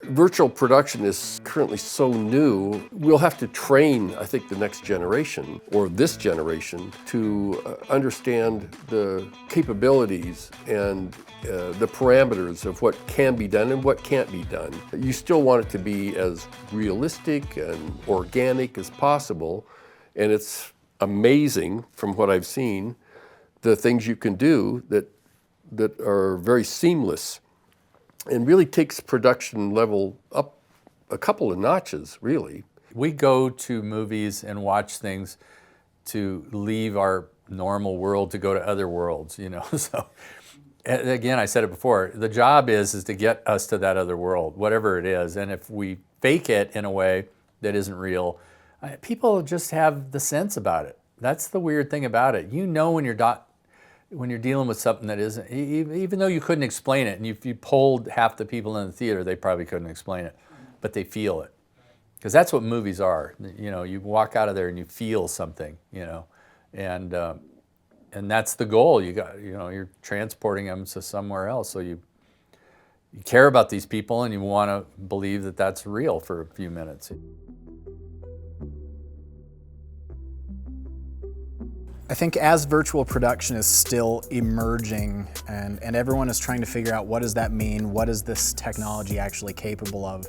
Virtual production is currently so new, we'll have to train, I think, the next generation, or this generation, to understand the capabilities and the parameters of what can be done and what can't be done. You still want it to be as realistic and organic as possible, and it's amazing from what I've seen, the things you can do that are very seamless and really takes production level up a couple of notches, really. We go to movies and watch things to leave our normal world to go to other worlds, you know. So again, I said it before, the job is to get us to that other world, whatever it is. And if we fake it in a way that isn't real, people just have the sense about it. That's the weird thing about it. You know when you're dealing with something that isn't, even though you couldn't explain it, and if you polled half the people in the theater, they probably couldn't explain it, but they feel it. Because that's what movies are. You know, you walk out of there and you feel something, you know, and that's the goal. You got, you know, you're transporting them to somewhere else. So you care about these people and you want to believe that that's real for a few minutes. I think as virtual production is still emerging and everyone is trying to figure out what does that mean, what is this technology actually capable of,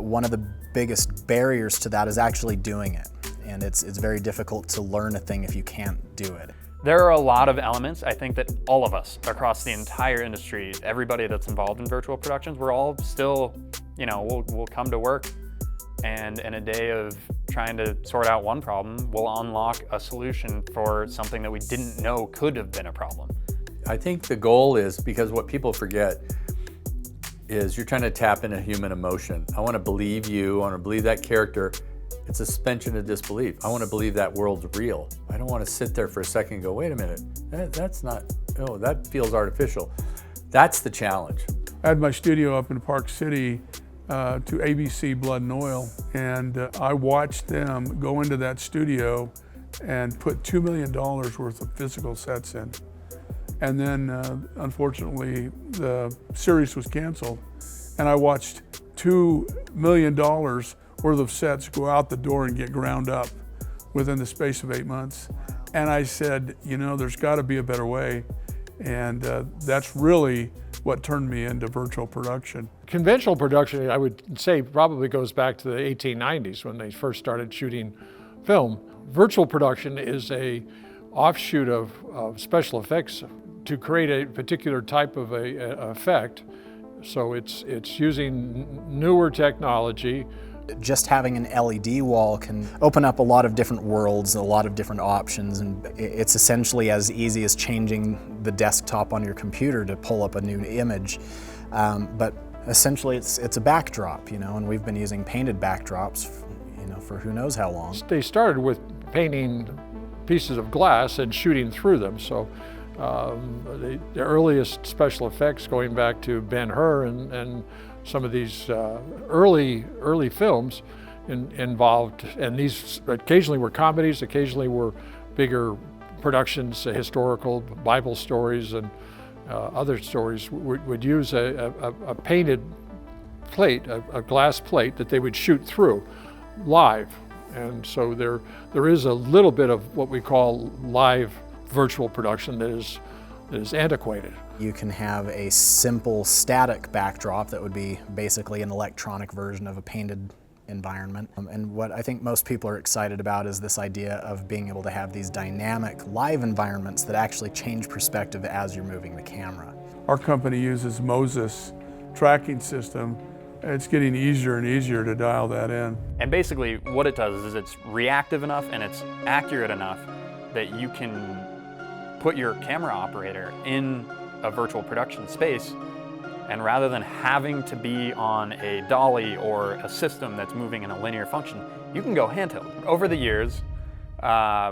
one of the biggest barriers to that is actually doing it. And it's very difficult to learn a thing if you can't do it. There are a lot of elements, I think, that all of us across the entire industry, everybody that's involved in virtual productions, we're all still, you know, we'll come to work and in a day of trying to sort out one problem, we'll unlock a solution for something that we didn't know could have been a problem. I think the goal is, because what people forget is you're trying to tap into human emotion. I want to believe you, I want to believe that character. It's a suspension of disbelief. I want to believe that world's real. I don't want to sit there for a second and go, wait a minute, that's not, oh, that feels artificial. That's the challenge. I had my studio up in Park City to ABC Blood and Oil, and I watched them go into that studio and put $2 million worth of physical sets in. And then unfortunately the series was canceled, and I watched $2 million worth of sets go out the door and get ground up within the space of 8 months. And I said, you know, there's got to be a better way, and that's really what turned me into virtual production. Conventional production, I would say, probably goes back to the 1890s when they first started shooting film. Virtual production is a offshoot of special effects to create a particular type of a effect. So it's using newer technology. Just having an LED wall can open up a lot of different worlds, a lot of different options, and it's essentially as easy as changing the desktop on your computer to pull up a new image. But essentially it's a backdrop, you know, and we've been using painted backdrops, you know, for who knows how long. They started with painting pieces of glass and shooting through them. So the earliest special effects going back to Ben-Hur and some of these early films involved, and these occasionally were comedies, occasionally were bigger productions, historical Bible stories and other stories, would use a painted plate, a glass plate that they would shoot through live. And so there is a little bit of what we call live virtual production that is antiquated. You can have a simple static backdrop that would be basically an electronic version of a painted environment. And what I think most people are excited about is this idea of being able to have these dynamic live environments that actually change perspective as you're moving the camera. Our company uses Moses tracking system. It's getting easier and easier to dial that in. And basically what it does is it's reactive enough and it's accurate enough that you can put your camera operator in a virtual production space, and rather than having to be on a dolly or a system that's moving in a linear function, you can go handheld. Over the years,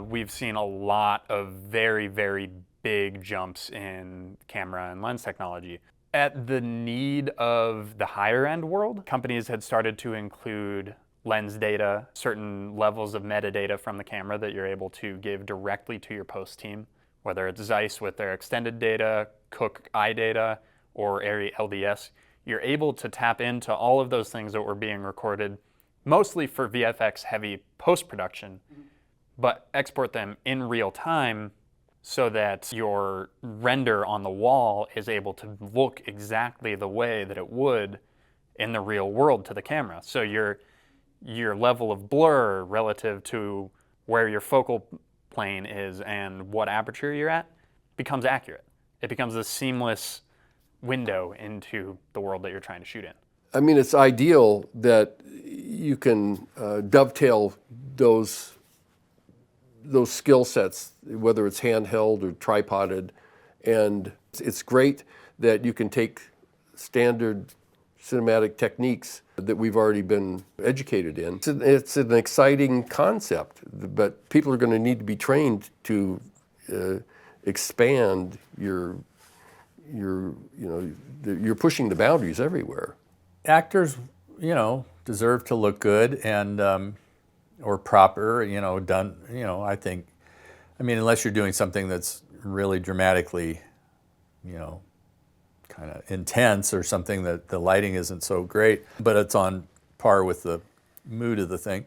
we've seen a lot of very, very big jumps in camera and lens technology. At the need of the higher end world, companies had started to include lens data, certain levels of metadata from the camera that you're able to give directly to your post team, whether it's Zeiss with their extended data, Cook eye data, or ARRI LDS. you're able to tap into all of those things that were being recorded, mostly for VFX heavy post-production, but export them in real time so that your render on the wall is able to look exactly the way that it would in the real world to the camera. So your level of blur relative to where your focal plane is and what aperture you're at becomes accurate. It becomes a seamless window into the world that you're trying to shoot in. I mean, it's ideal that you can dovetail those skill sets, whether it's handheld or tripoded, and it's great that you can take standard cinematic techniques that we've already been educated in. It's an exciting concept, but people are going to need to be trained to expand you're pushing the boundaries everywhere. Actors, deserve to look good and or proper, done, I think. I mean, unless you're doing something that's really dramatically, kind of intense or something that the lighting isn't so great, but it's on par with the mood of the thing.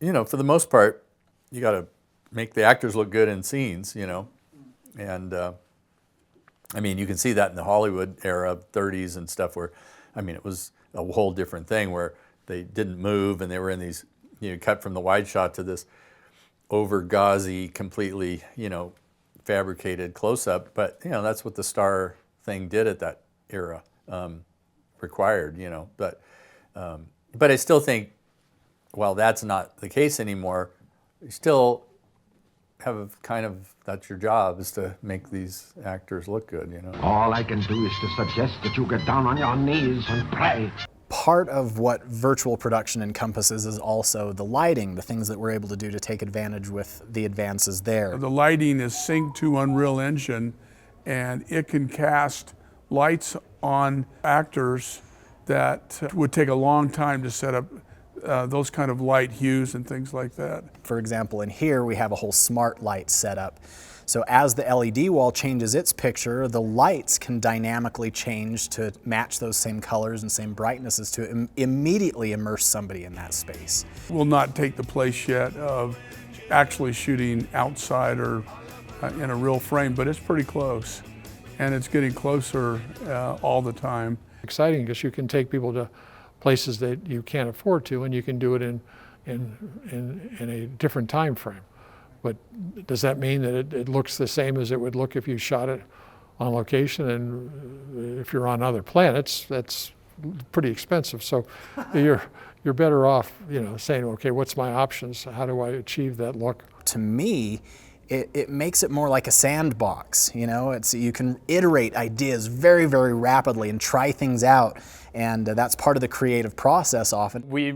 For the most part, you got to make the actors look good in scenes, and I mean, you can see that in the Hollywood era, 30s and stuff, where, I mean, it was a whole different thing where they didn't move and they were in these, cut from the wide shot to this over gauzy, completely, fabricated close-up. But, that's what the star thing did at that era, required, But I still think, while that's not the case anymore, you still have that's your job, is to make these actors look good, All I can do is to suggest that you get down on your knees and pray. Part of what virtual production encompasses is also the lighting, the things that we're able to do to take advantage with the advances there. The lighting is synced to Unreal Engine, and it can cast lights on actors that would take a long time to set up those kind of light hues and things like that. For example, in here we have a whole smart light set up. So as the LED wall changes its picture, the lights can dynamically change to match those same colors and same brightnesses to immediately immerse somebody in that space. Will not take the place yet of actually shooting outside or in a real frame, but it's pretty close. And it's getting closer all the time. Exciting because you can take people to places that you can't afford to, and you can do it in a different time frame. But does that mean that it looks the same as it would look if you shot it on location? And if you're on other planets, that's pretty expensive. So you're better off, saying, okay, what's my options? How do I achieve that look? To me, it makes it more like a sandbox. You can iterate ideas very, very rapidly and try things out, and that's part of the creative process often. We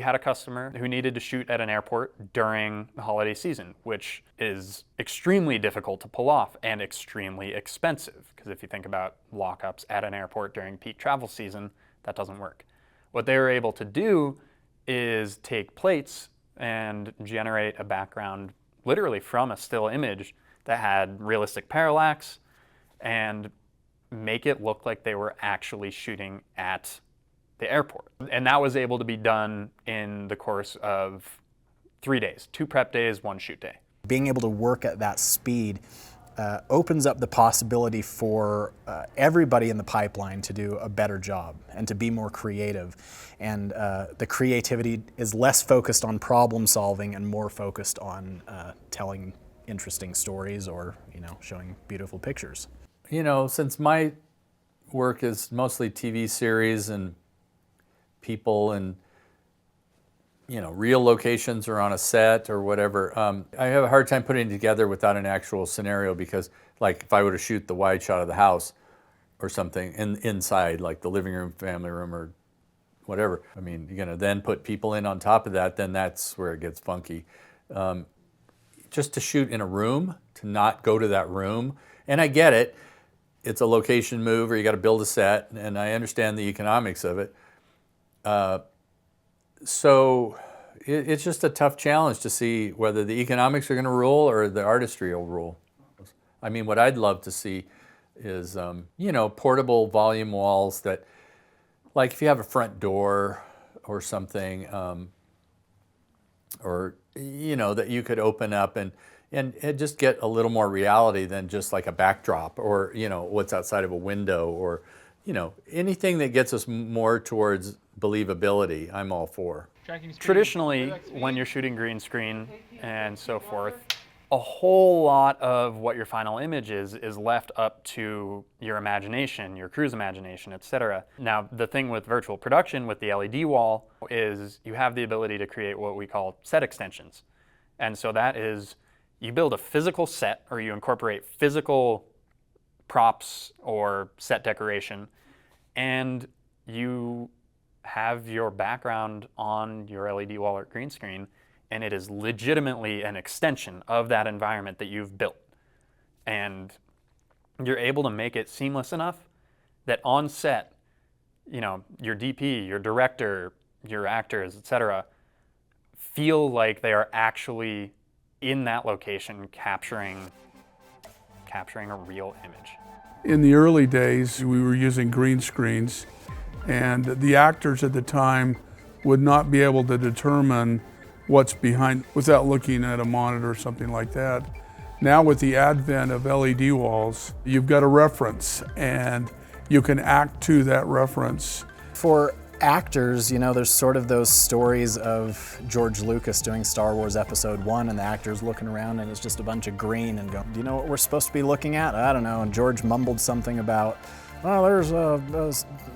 had a customer who needed to shoot at an airport during the holiday season, which is extremely difficult to pull off and extremely expensive, because if you think about lockups at an airport during peak travel season, that doesn't work. What they were able to do is take plates and generate a background literally from a still image that had realistic parallax and make it look like they were actually shooting at the airport. And that was able to be done in the course of 3 days, 2 prep days, 1 shoot day. Being able to work at that speed opens up the possibility for everybody in the pipeline to do a better job and to be more creative. And the creativity is less focused on problem solving and more focused on telling interesting stories or, showing beautiful pictures. Since my work is mostly TV series and people and, real locations or on a set or whatever, I have a hard time putting it together without an actual scenario, because, like, if I were to shoot the wide shot of the house or something inside, like the living room, family room, or whatever, I mean, you're going to then put people in on top of that, then that's where it gets funky. Just to shoot in a room, to not go to that room, and I get it, it's a location move, or you got to build a set, and I understand the economics of it. So it's just a tough challenge to see whether the economics are going to rule or the artistry will rule. I mean, what I'd love to see is you know, portable volume walls that, like if you have a front door or something, or you know, that you could open up and just get a little more reality than just like a backdrop, or you know, what's outside of a window, or you know, anything that gets us more towards believability, I'm all for. Traditionally, when you're shooting green screen and so forth, a whole lot of what your final image is left up to your imagination, your crew's imagination, etc. Now, the thing with virtual production with the LED wall is you have the ability to create what we call set extensions. And so that is, you build a physical set, or you incorporate physical props or set decoration, and you have your background on your LED wall or green screen, and it is legitimately an extension of that environment that you've built. And you're able to make it seamless enough that on set, you know, your DP, your director, your actors, etc., feel like they are actually in that location capturing a real image. In the early days, we were using green screens, and the actors at the time would not be able to determine what's behind without looking at a monitor or something like that. Now with the advent of LED walls, you've got a reference and you can act to that reference. For actors, you know, there's sort of those stories of George Lucas doing Star Wars Episode 1 and the actors looking around and it's just a bunch of green and going, do you know what we're supposed to be looking at? I don't know. And George mumbled something about, oh, there's a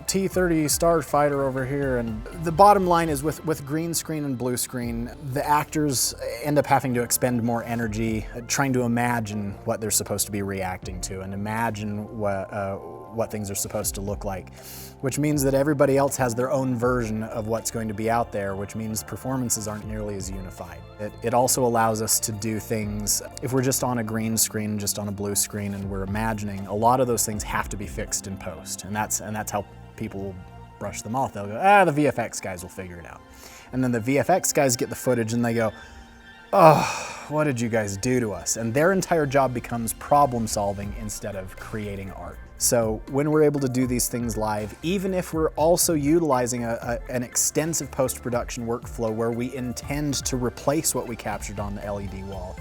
T-30 starfighter over here. And the bottom line is with green screen and blue screen, the actors end up having to expend more energy trying to imagine what they're supposed to be reacting to and imagine what things are supposed to look like, which means that everybody else has their own version of what's going to be out there, which means performances aren't nearly as unified. It also allows us to do things, if we're just on a green screen, just on a blue screen, and we're imagining, a lot of those things have to be fixed in post, and that's how people will brush them off. They'll go, the VFX guys will figure it out. And then the VFX guys get the footage and they go, oh, what did you guys do to us? And their entire job becomes problem solving instead of creating art. So when we're able to do these things live, even if we're also utilizing an extensive post-production workflow where we intend to replace what we captured on the LED wall,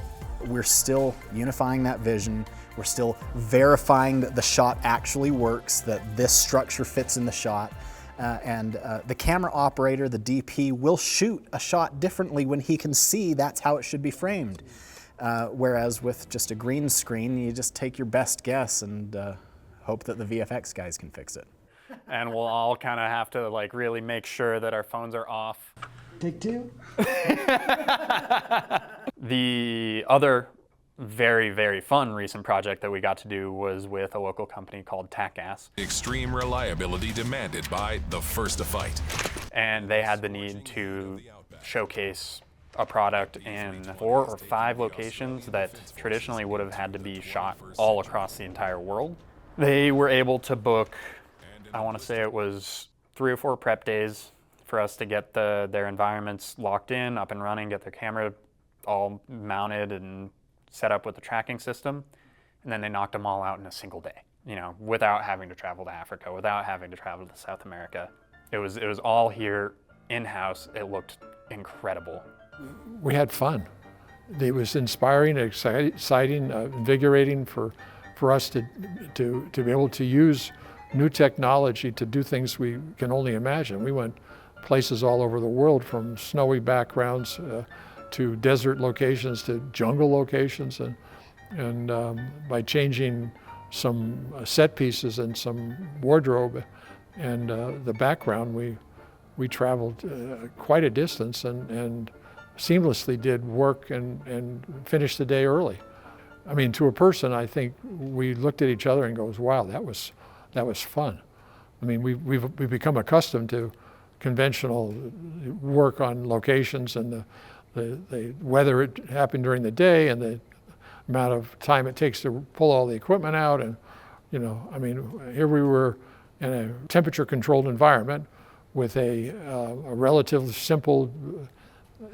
we're still unifying that vision. We're still verifying that the shot actually works, that this structure fits in the shot. And the camera operator, the DP, will shoot a shot differently when he can see that's how it should be framed. Whereas with just a green screen, you just take your best guess and hope that the VFX guys can fix it. And we'll all kind of have to like really make sure that our phones are off. Take two. The other very, very fun recent project that we got to do was with a local company called TACAS. Extreme reliability demanded by the first to fight. And they had the need to showcase a product in 4 or 5 locations that traditionally would have had to be shot all across the entire world. They were able to book, I want to say it was 3 or 4 prep days for us to get their environments locked in, up and running, get their camera all mounted and set up with the tracking system, and then they knocked them all out in a single day, you know, without having to travel to Africa, without having to travel to South America. It was all here in-house. It looked incredible. We had fun. It was inspiring, exciting, invigorating for us to be able to use new technology to do things we can only imagine. We went places all over the world, from snowy backgrounds to desert locations to jungle locations, and by changing some set pieces and some wardrobe and the background, we traveled quite a distance and seamlessly did work and finished the day early. I mean, to a person, I think we looked at each other and goes, "Wow, that was fun." I mean, we've become accustomed to conventional work on locations and the weather it happened during the day and the amount of time it takes to pull all the equipment out, and you know, I mean, here we were in a temperature-controlled environment with a relatively simple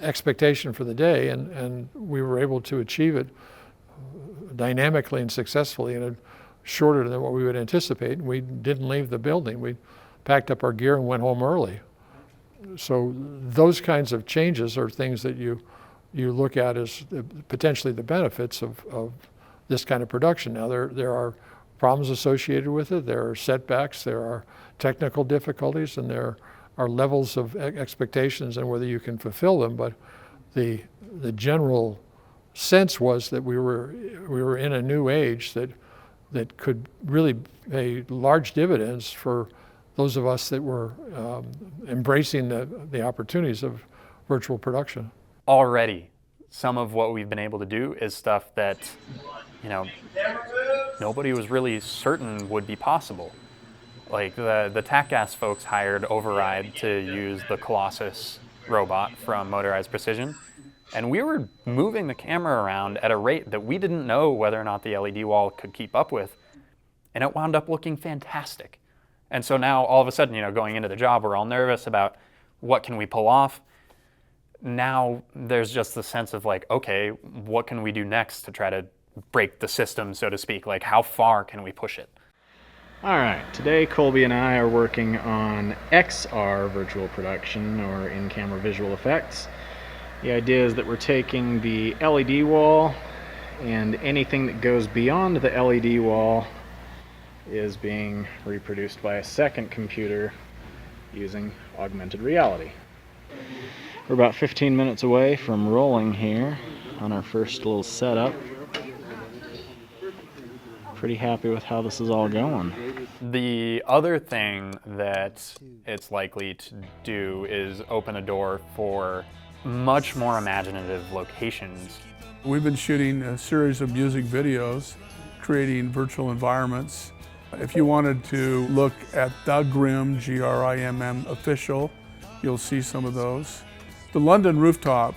expectation for the day, and we were able to achieve it dynamically and successfully shorter than what we would anticipate. We didn't leave the building. We packed up our gear and went home early. So those kinds of changes are things that you look at as potentially the benefits of this kind of production. Now there are problems associated with it, there are setbacks, there are technical difficulties, and there are levels of expectations and whether you can fulfill them, but the general sense was that we were in a new age that could really pay large dividends for those of us that were embracing the opportunities of virtual production. Already, some of what we've been able to do is stuff that, nobody was really certain would be possible. Like the TACGAS folks hired Override to use the Colossus robot from Motorized Precision. And we were moving the camera around at a rate that we didn't know whether or not the LED wall could keep up with. And it wound up looking fantastic. And so now all of a sudden, going into the job, we're all nervous about what can we pull off. Now there's just the sense of like, okay, what can we do next to try to break the system, so to speak? Like, how far can we push it? All right, today Colby and I are working on XR virtual production, or in-camera visual effects. The idea is that we're taking the LED wall, and anything that goes beyond the LED wall is being reproduced by a second computer using augmented reality. We're about 15 minutes away from rolling here on our first little setup. Pretty happy with how this is all going. The other thing that it's likely to do is open a door for much more imaginative locations. We've been shooting a series of music videos, creating virtual environments. If you wanted to look at the Grimm, Grimm official, you'll see some of those. The London rooftop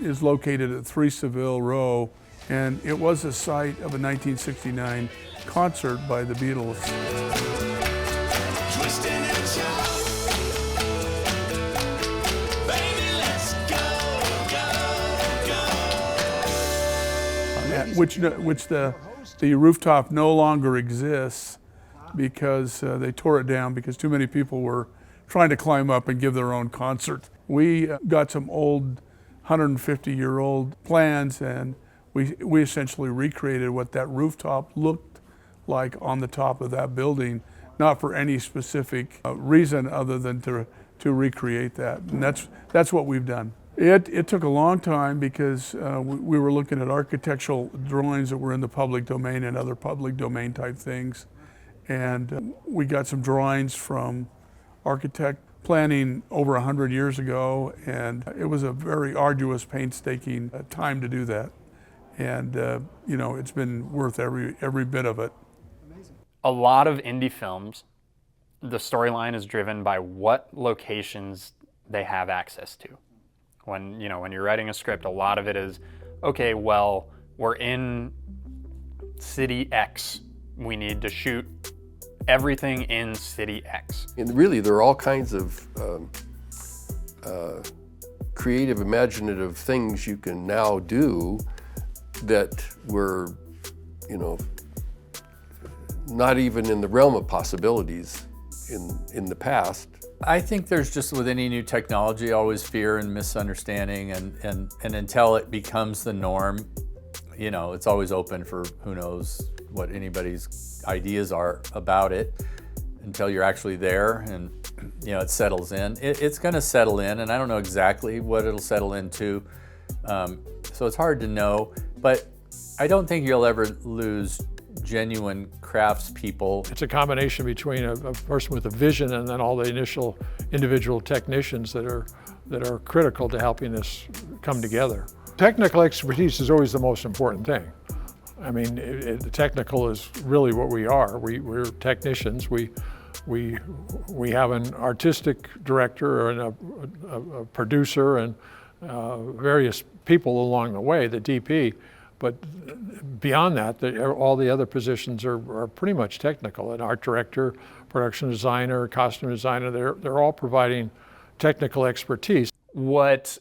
is located at 3 Savile Row, and it was the site of a 1969 concert by the Beatles. Which the rooftop no longer exists because they tore it down because too many people were trying to climb up and give their own concert. We got some old 150-year-old plans, and we essentially recreated what that rooftop looked like on the top of that building, not for any specific reason other than to recreate that. And that's what we've done. It took a long time because we were looking at architectural drawings that were in the public domain and other public domain type things. And we got some drawings from architect planning over 100 years ago, and it was a very arduous, painstaking time to do that. And it's been worth every bit of it. A lot of indie films, the storyline is driven by what locations they have access to. When you're writing a script, a lot of it is, okay, well, we're in city X. We need to shoot everything in city X. And really, there are all kinds of creative, imaginative things you can now do that were, not even in the realm of possibilities in the past. I think there's just, with any new technology, always fear and misunderstanding, and until it becomes the norm, it's always open for who knows what anybody's ideas are about it until you're actually there and it settles in. It's going to settle in, and I don't know exactly what it'll settle into, so it's hard to know, but I don't think you'll ever lose genuine craftspeople. It's a combination between a person with a vision and then all the initial individual technicians that are critical to helping this come together. Technical expertise is always the most important thing. I mean, technical is really what we are. We're technicians. We have an artistic director and a producer and various people along the way, the DP. But beyond that, all the other positions are pretty much technical. An art director, production designer, costume designer, they're all providing technical expertise. What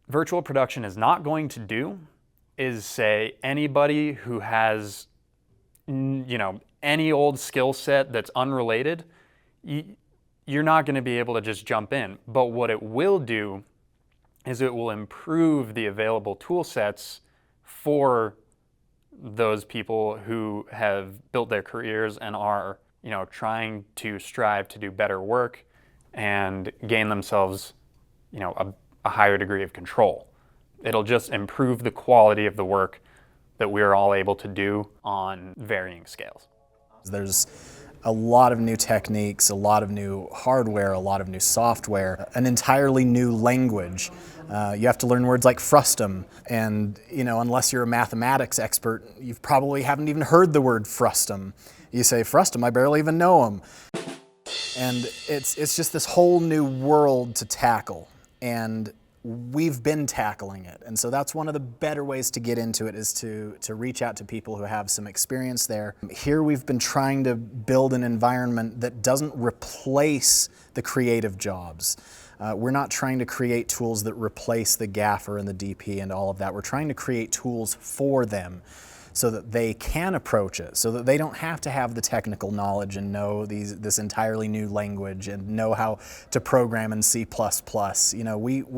virtual production is not going to do is say anybody who has any old skill set that's unrelated, you're not going to be able to just jump in. But what it will do is it will improve the available tool sets for those people who have built their careers and are, trying to strive to do better work and gain themselves, a higher degree of control. It'll just improve the quality of the work that we're all able to do on varying scales. There's a lot of new techniques, a lot of new hardware, a lot of new software, an entirely new language. You have to learn words like frustum, and unless you're a mathematics expert, you probably haven't even heard the word frustum. You say frustum, I barely even know them. And it's just this whole new world to tackle, and we've been tackling it. And so that's one of the better ways to get into it, is to reach out to people who have some experience there. Here we've been trying to build an environment that doesn't replace the creative jobs. We're not trying to create tools that replace the gaffer and the DP and all of that. We're trying to create tools for them so that they can approach it, so that they don't have to have the technical knowledge and know this entirely new language and know how to program in C++. We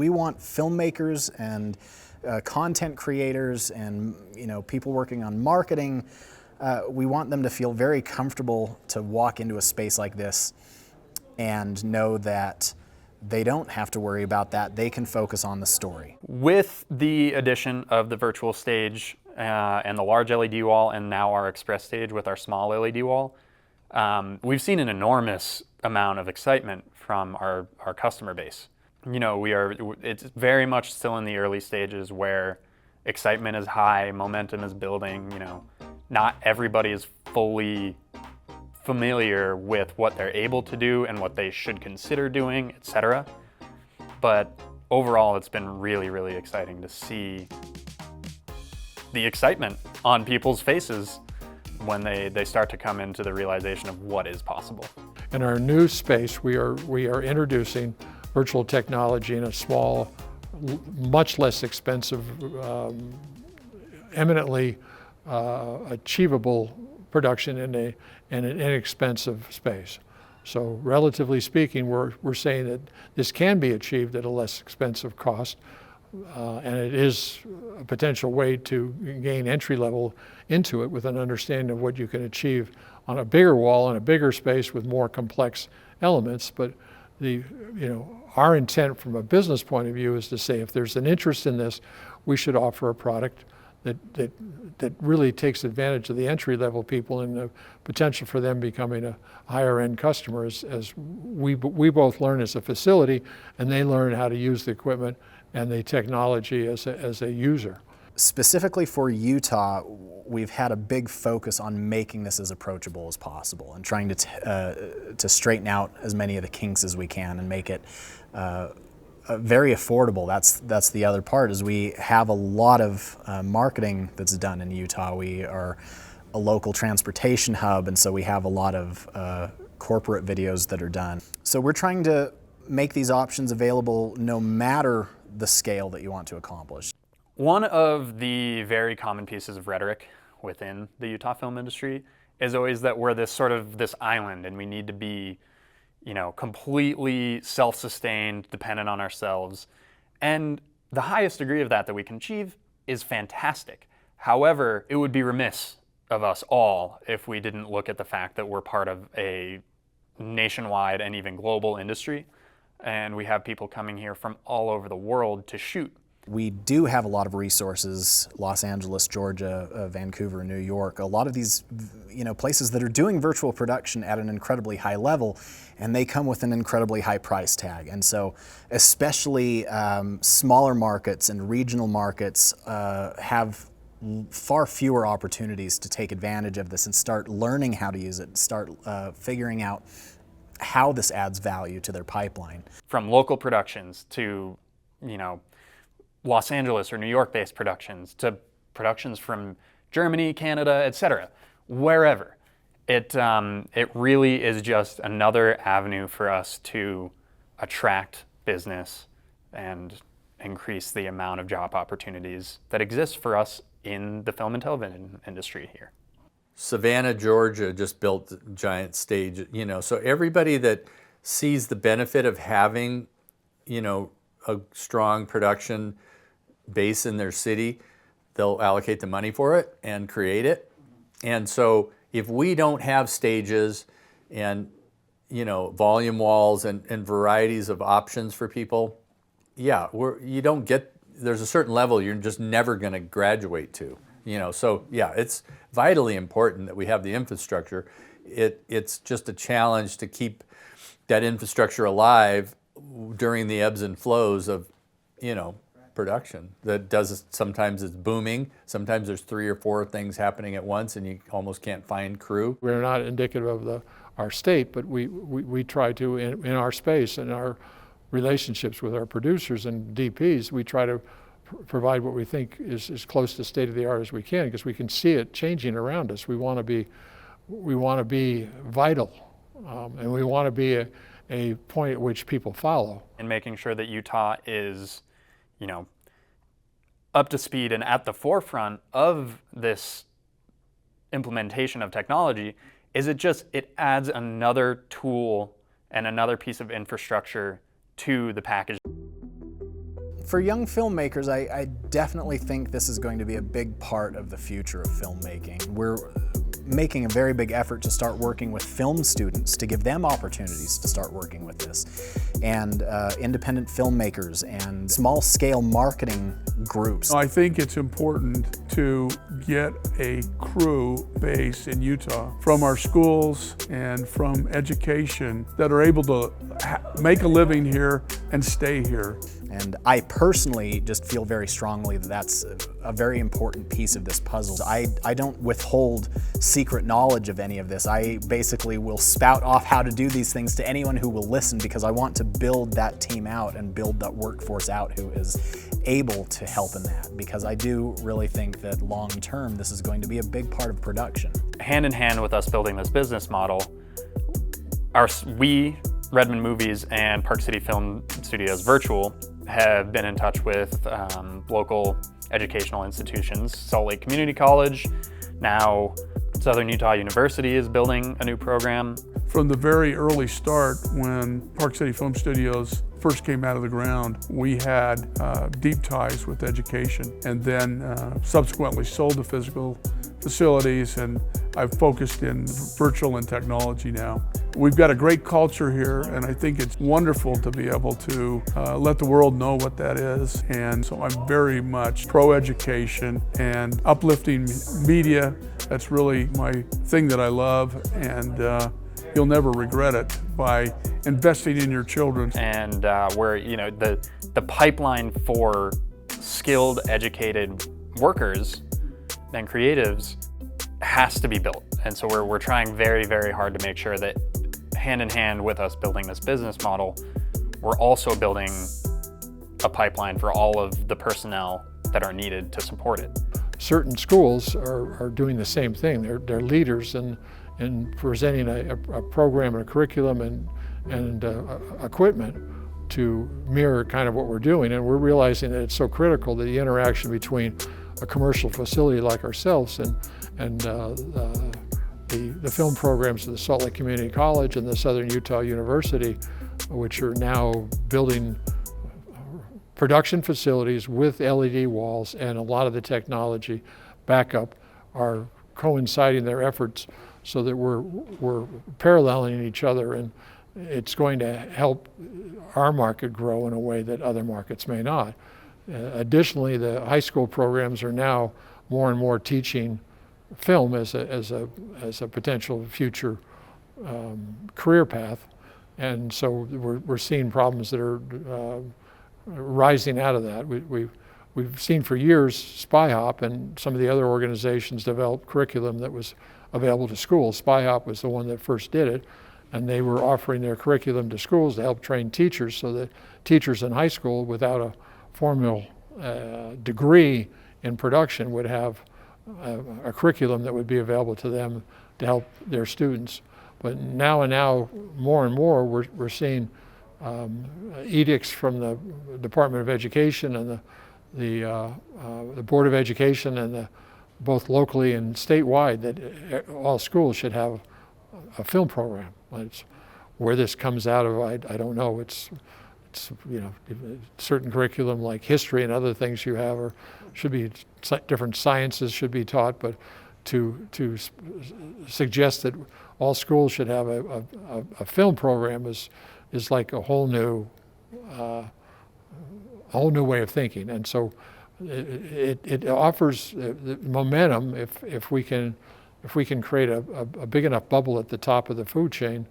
want filmmakers and content creators and people working on marketing. We want them to feel very comfortable to walk into a space like this and know that they don't have to worry about that. They can focus on the story. With the addition of the virtual stage and the large LED wall, and now our express stage with our small LED wall, we've seen an enormous amount of excitement from our customer base. It's very much still in the early stages where excitement is high, momentum is building. Not everybody is fully familiar with what they're able to do and what they should consider doing, etc. But overall, it's been really, really exciting to see the excitement on people's faces when they start to come into the realization of what is possible. In our new space, we are introducing virtual technology in a small, much less expensive, eminently achievable production in an inexpensive space. So relatively speaking, we're saying that this can be achieved at a less expensive cost, and it is a potential way to gain entry level into it with an understanding of what you can achieve on a bigger wall in a bigger space with more complex elements. But our intent from a business point of view is to say, if there's an interest in this, we should offer a product that really takes advantage of the entry-level people and the potential for them becoming a higher-end customer as we both learn as a facility, and they learn how to use the equipment and the technology as a user. Specifically for Utah, we've had a big focus on making this as approachable as possible and trying to straighten out as many of the kinks as we can and make it very affordable. That's the other part, is we have a lot of marketing that's done in Utah. We are a local transportation hub, and so we have a lot of corporate videos that are done. So we're trying to make these options available no matter the scale that you want to accomplish. One of the very common pieces of rhetoric within the Utah film industry is always that we're this island and we need to be completely self-sustained, dependent on ourselves. And the highest degree of that we can achieve is fantastic. However, it would be remiss of us all if we didn't look at the fact that we're part of a nationwide and even global industry, and we have people coming here from all over the world to shoot. We do have a lot of resources: Los Angeles, Georgia, Vancouver, New York, a lot of these places that are doing virtual production at an incredibly high level, and they come with an incredibly high price tag. And so especially smaller markets and regional markets have far fewer opportunities to take advantage of this and start learning how to use it, start figuring out how this adds value to their pipeline. From local productions to, Los Angeles or New York-based productions to productions from Germany, Canada, etc., wherever. It really is just another avenue for us to attract business and increase the amount of job opportunities that exist for us in the film and television industry here. Savannah, Georgia just built a giant stage, you know, so everybody that sees the benefit of having, you know, a strong production base in their city, they'll allocate the money for it and create it. And so if we don't have stages and, you know, volume walls and varieties of options for people, yeah, you don't get, there's a certain level you're just never going to graduate to, you know. So yeah, it's vitally important that we have the infrastructure. It's just a challenge to keep that infrastructure alive during the ebbs and flows of, you know, production. That does, sometimes it's booming, sometimes there's 3 or 4 things happening at once and you almost can't find crew. We're not indicative of our state, but we try to, in our space and our relationships with our producers and DPs, we try to provide what we think is as close to state of the art as we can, because we can see it changing around us. We want to be vital, and we want to be a point at which people follow. And making sure that Utah is, you know, up to speed and at the forefront of this implementation of technology, is it adds another tool and another piece of infrastructure to the package. For young filmmakers, I definitely think this is going to be a big part of the future of filmmaking. We're making a very big effort to start working with film students to give them opportunities to start working with this, and independent filmmakers and small-scale marketing groups. I think it's important to get a crew base in Utah from our schools and from education that are able to make a living here and stay here. And I personally just feel very strongly that that's a very important piece of this puzzle. I don't withhold secret knowledge of any of this. I basically will spout off how to do these things to anyone who will listen, because I want to build that team out and build that workforce out who is able to help in that, because I do really think that long term this is going to be a big part of production. Hand in hand with us building this business model, Redman Movies and Park City Film Studios Virtual, have been in touch with local educational institutions. Salt Lake Community College, now Southern Utah University is building a new program. From the very early start, when Park City Film Studios first came out of the ground, we had deep ties with education, and then subsequently sold the physical facilities, and I've focused in virtual and technology now. We've got a great culture here, and I think it's wonderful to be able to let the world know what that is. And so I'm very much pro-education and uplifting media. That's really my thing that I love, and you'll never regret it by investing in your children. And where, you know, the pipeline for skilled, educated workers and creatives has to be built. And so we're trying very, very hard to make sure that hand in hand with us building this business model, we're also building a pipeline for all of the personnel that are needed to support it. Certain schools are doing the same thing. They're leaders in presenting a program and a curriculum and equipment to mirror kind of what we're doing. And we're realizing that it's so critical that the interaction between a commercial facility like ourselves and the film programs of the Salt Lake Community College and the Southern Utah University, which are now building production facilities with LED walls, and a lot of the technology backup are coinciding their efforts so that we're paralleling each other, and it's going to help our market grow in a way that other markets may not. Additionally, the high school programs are now more and more teaching film as a potential future career path, and so we're seeing problems that are rising out of that. We've seen for years SpyHop and some of the other organizations develop curriculum that was available to schools. SpyHop was the one that first did it, and they were offering their curriculum to schools to help train teachers, so that teachers in high school without a formal degree in production would have a curriculum that would be available to them to help their students. But now more and more we're seeing edicts from the Department of Education and the Board of Education and both locally and statewide, that all schools should have a film program. Where this comes out of, I don't know. It's certain curriculum like history and other things you have, or should be different sciences should be taught, but to suggest that all schools should have a film program is like a whole new way of thinking. And so it offers the momentum if we can create a big enough bubble at the top of the food chain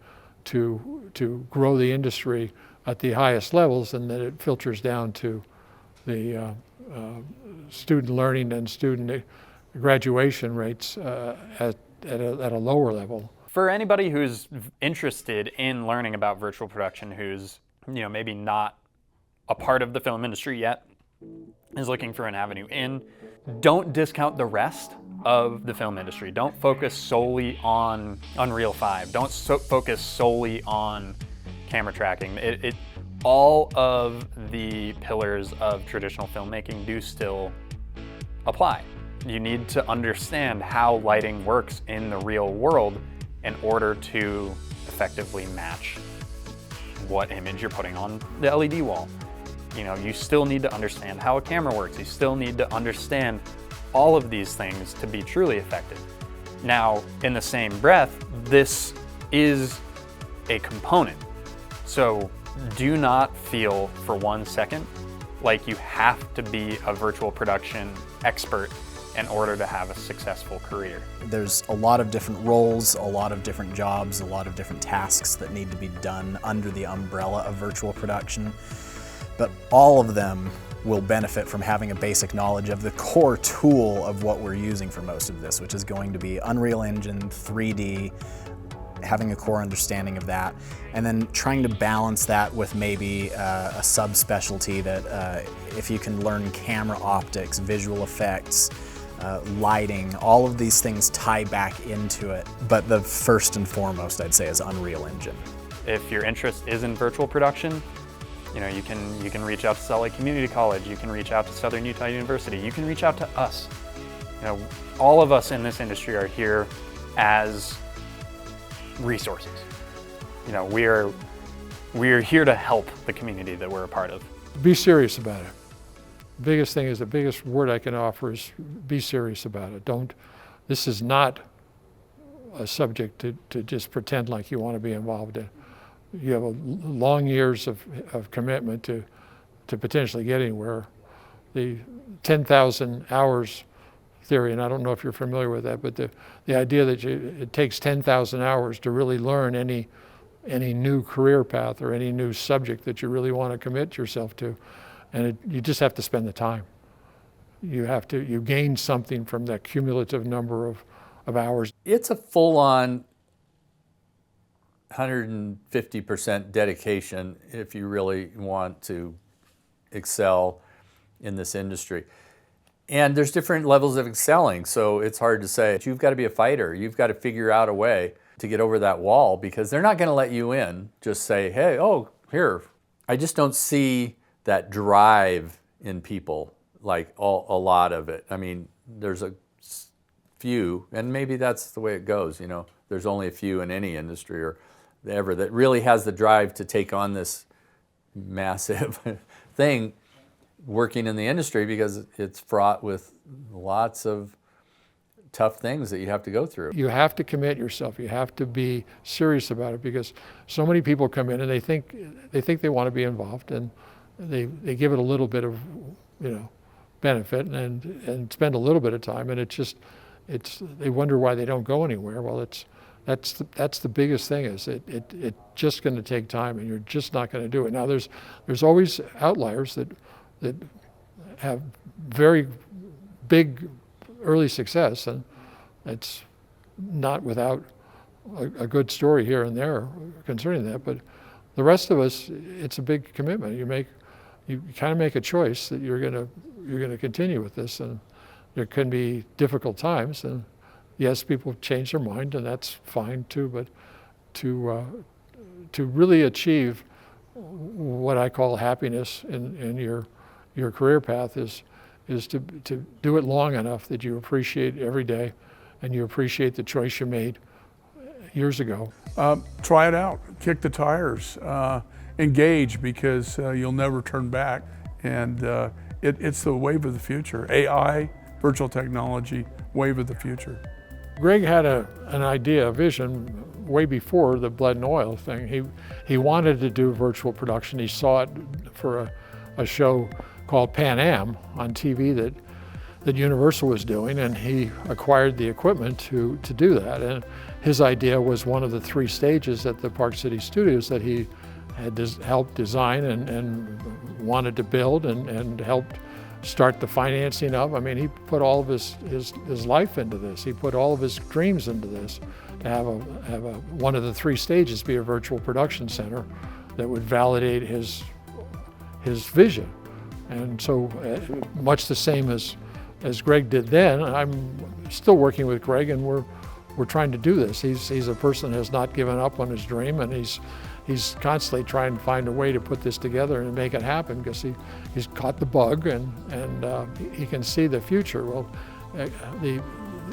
to grow the industry at the highest levels, and then it filters down to the student learning and student graduation rates at a lower level. For anybody who's interested in learning about virtual production, who's maybe not a part of the film industry yet, is looking for an avenue in, don't discount the rest of the film industry. Don't focus solely on Unreal 5. Don't focus solely on camera tracking. All of the pillars of traditional filmmaking do still apply. You need to understand how lighting works in the real world in order to effectively match what image you're putting on the LED wall. You still need to understand how a camera works. You still need to understand all of these things to be truly effective. Now, in the same breath, this is a component. So do not feel for 1 second like you have to be a virtual production expert in order to have a successful career. There's a lot of different roles, a lot of different jobs, a lot of different tasks that need to be done under the umbrella of virtual production. But all of them will benefit from having a basic knowledge of the core tool of what we're using for most of this, which is going to be Unreal Engine, 3D, having a core understanding of that, and then trying to balance that with maybe a subspecialty that if you can learn camera optics, visual effects, lighting, all of these things tie back into it. But the first and foremost, I'd say, is Unreal Engine. If your interest is in virtual production, you can reach out to Salt Lake Community College, you can reach out to Southern Utah University, you can reach out to us. All of us in this industry are here as resources. We are here to help the community that we're a part of. Be serious about it. The biggest word I can offer is be serious about it. This is not a subject to just pretend like you want to be involved in. You have long years of commitment to potentially get anywhere. The 10,000 hours theory, and I don't know if you're familiar with that, but the idea that it takes 10,000 hours to really learn any new career path or any new subject that you really want to commit yourself to, and you just have to spend the time. You gain something from that cumulative number of hours. It's a full-on 150% dedication if you really want to excel in this industry. And there's different levels of excelling, so it's hard to say. You've got to be a fighter. You've got to figure out a way to get over that wall, because they're not going to let you in. Just say, hey, here. I just don't see that drive in people, like a lot of it. I mean, there's a few, and maybe that's the way it goes, There's only a few in any industry or ever that really has the drive to take on this massive thing working in the industry, because it's fraught with lots of tough things that you have to go through. You have to commit yourself. You have to be serious about it, because so many people come in and they think they want to be involved, and they give it a little bit of benefit and spend a little bit of time, and they wonder why they don't go anywhere. Well, that's the biggest thing, is it's just going to take time, and you're just not going to do it. Now there's always outliers that have very big early success, and it's not without a good story here and there concerning that. But the rest of us, it's a big commitment. You kind of make a choice that you're going to continue with this, and there can be difficult times, and yes, people change their mind, and that's fine too. But to really achieve what I call happiness in your career path is is to do it long enough that you appreciate every day and you appreciate the choice you made years ago. Try it out, kick the tires, engage, because you'll never turn back. And it's the wave of the future. AI, virtual technology, wave of the future. Greg had an idea, a vision, way before the blood and oil thing. He wanted to do virtual production. He saw it for a show called Pan Am on TV that Universal was doing, and he acquired the equipment to do that. And his idea was one of the 3 stages at the Park City Studios that he had helped design and wanted to build and helped start the financing of. I mean, he put all of his life into this. He put all of his dreams into this, to have one of the 3 stages be a virtual production center that would validate his vision. And so much the same as Greg did then, I'm still working with Greg, and we're trying to do this. He's a person that has not given up on his dream, and he's constantly trying to find a way to put this together and make it happen, because he's caught the bug and he can see the future. Well,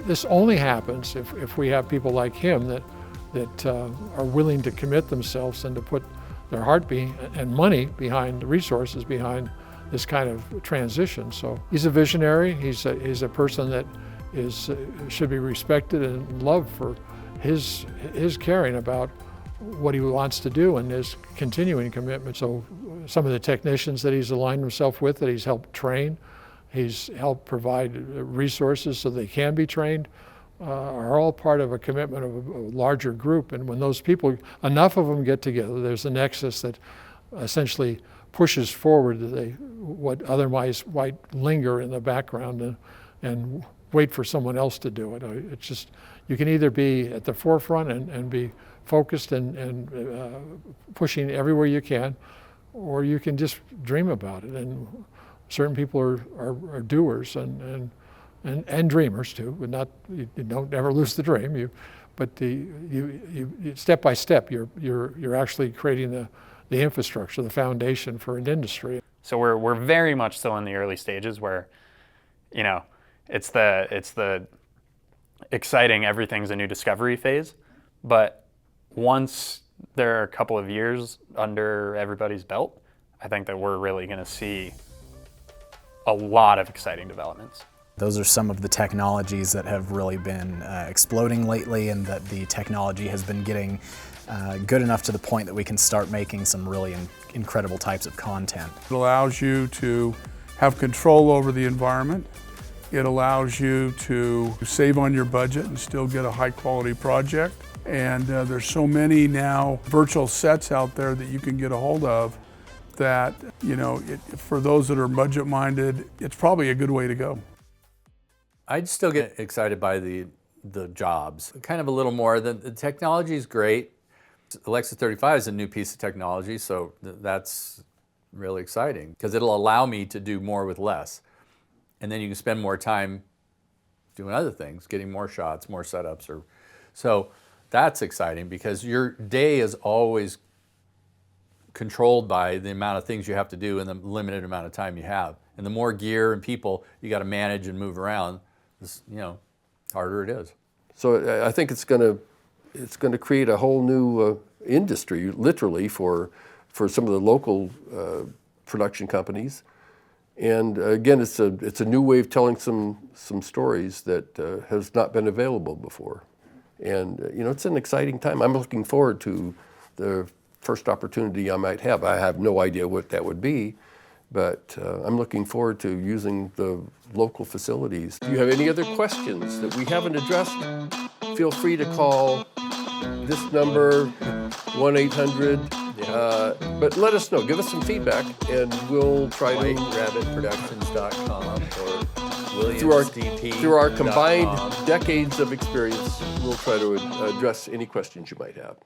this only happens if we have people like him that are willing to commit themselves and to put their heart and money behind, resources behind this kind of transition. So he's a visionary. He's a person that should be respected and loved for his caring about what he wants to do and his continuing commitment. So some of the technicians that he's aligned himself with, that he's helped train, he's helped provide resources so they can be trained, are all part of a commitment of a larger group. And when those people, enough of them get together, there's a nexus that essentially pushes forward what otherwise might linger in the background and wait for someone else to do it. It's just, you can either be at the forefront and be focused and pushing everywhere you can, or you can just dream about it. And certain people are doers and dreamers too. But not, you don't ever lose the dream. But you step by step, you're actually creating the infrastructure, the foundation for an industry. So we're very much still in the early stages where, you know, it's the exciting, everything's a new discovery phase. But once there are a couple of years under everybody's belt, I think that we're really going to see a lot of exciting developments. Those are some of the technologies that have really been exploding lately, and that the technology has been getting good enough to the point that we can start making some really incredible types of content. It allows you to have control over the environment. It allows you to save on your budget and still get a high quality project. And there's so many now virtual sets out there that you can get a hold of that, you know, for those that are budget minded, it's probably a good way to go. I'd still get excited by the jobs. Kind of a little more. The technology is great. Alexa 35 is a new piece of technology, so that's really exciting because it'll allow me to do more with less. And then you can spend more time doing other things, getting more shots, more setups. So that's exciting because your day is always controlled by the amount of things you have to do and the limited amount of time you have. And the more gear and people you got to manage and move around, harder it is. So I think it's going to create a whole new industry, literally, for some of the local production companies. And again, it's a new way of telling some stories that has not been available before. And it's an exciting time. I'm looking forward to the first opportunity I might have. I have no idea what that would be, but I'm looking forward to using the local facilities. If you have any other questions that we haven't addressed, feel free to call this number, 1-800. But let us know. Give us some feedback, and we'll try to WhiteRabbitProductions.com or through our combined decades of experience, we'll try to address any questions you might have.